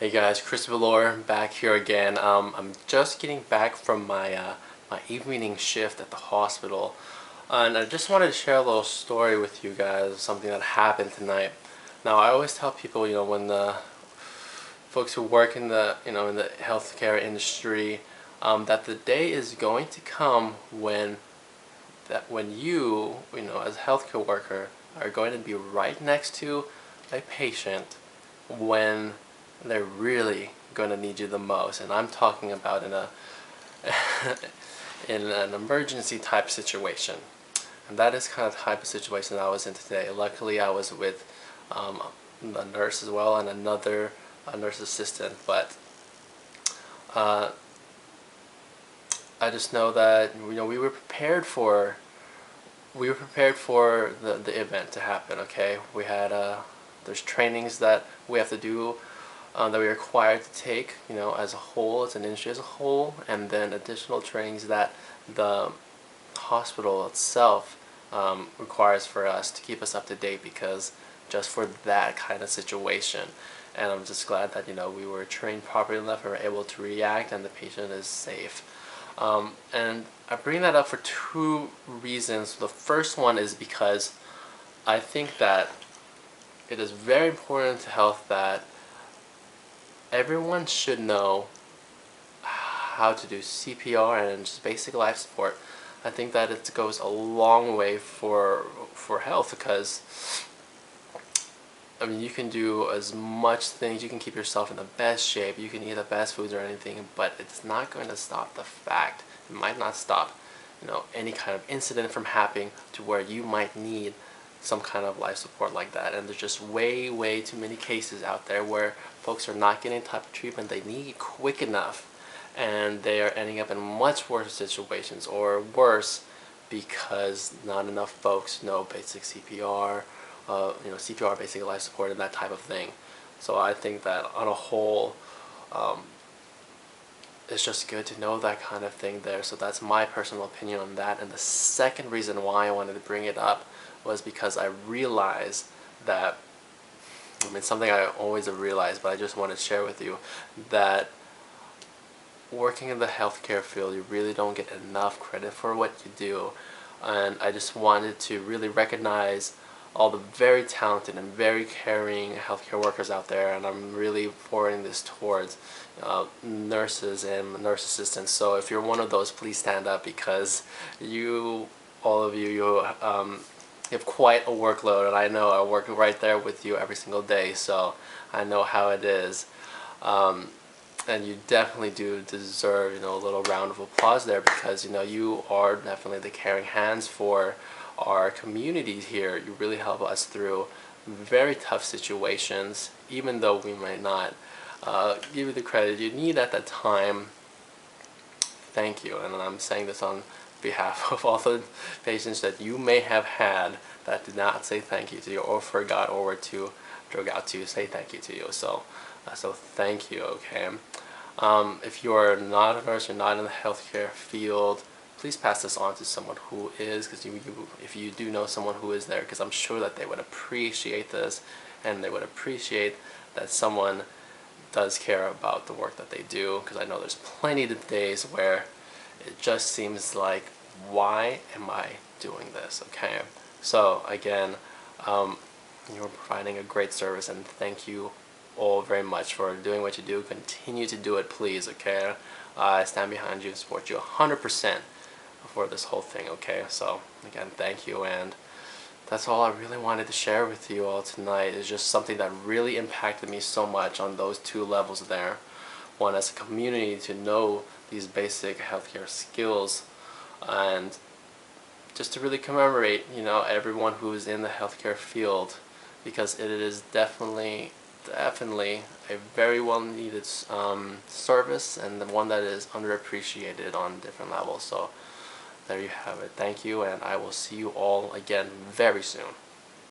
Hey guys, Chris Valor back here again. I'm just getting back from my evening shift at the hospital, and I just wanted to share a little story with you guys, something that happened tonight. Now, I always tell people, when the folks who work in the healthcare industry, that the day is going to come when you as a healthcare worker, are going to be right next to a patient when they're really going to need you the most. And I'm talking about in a in an emergency type situation. And that is kind of the type of situation I was in today. Luckily, I was with a nurse as well and another nurse assistant. But I just know that we were prepared for the event to happen. Okay, we had there's trainings that we have to do, that we're required to take, as a whole, as an industry as a whole, and then additional trainings that the hospital itself requires for us to keep us up to date, because just for that kind of situation. And I'm just glad that we were trained properly enough and were able to react, and the patient is safe. And I bring that up for two reasons. The first one is because I think that it is very important to health that everyone should know how to do CPR and just basic life support. I think that it goes a long way for health, because you can do as much things, you can keep yourself in the best shape, you can eat the best foods or anything, but it's not going to stop the fact, it might not stop, any kind of incident from happening to where you might need some kind of life support like that. And there's just way too many cases out there where folks are not getting the type of treatment they need quick enough, and they are ending up in much worse situations, or worse, because not enough folks know basic CPR, CPR, basic life support, and that type of thing. So I think that on a whole, it's just good to know that kind of thing there. So that's my personal opinion on that. And the second reason why I wanted to bring it up was because I realized that, something I always have realized, but I just want to share with you, that working in the healthcare field, you really don't get enough credit for what you do. And I just wanted to really recognize all the very talented and very caring healthcare workers out there, and I'm really forwarding this towards nurses and nurse assistants. So if you're one of those, please stand up, because all of you have quite a workload, and I know I work right there with you every single day, so I know how it is. And you definitely do deserve, a little round of applause there, because, you are definitely the caring hands for our community here. You really help us through very tough situations, even though we might not give you the credit you need at that time. Thank you. And I'm saying this on behalf of all the patients that you may have had that did not say thank you to you, or forgot, or were too drug out to say thank you to you. So thank you. Okay. If you are not a nurse, you're not in the healthcare field, please pass this on to someone who is, because if you do know someone who is there, because I'm sure that they would appreciate this, and they would appreciate that someone does care about the work that they do, because I know there's plenty of days where it just seems like, why am I doing this? Okay, so again, you're providing a great service, and thank you all very much for doing what you do. Continue to do it, please. Okay, I stand behind you and support you 100% for this whole thing. Okay, so again, thank you. And that's all I really wanted to share with you all tonight. Is just something that really impacted me so much on those two levels there. One, as a community, to know these basic healthcare skills, and just to really commemorate, everyone who is in the healthcare field, because it is definitely a very well needed service, and the one that is underappreciated on different levels. So there you have it. Thank you, and I will see you all again very soon.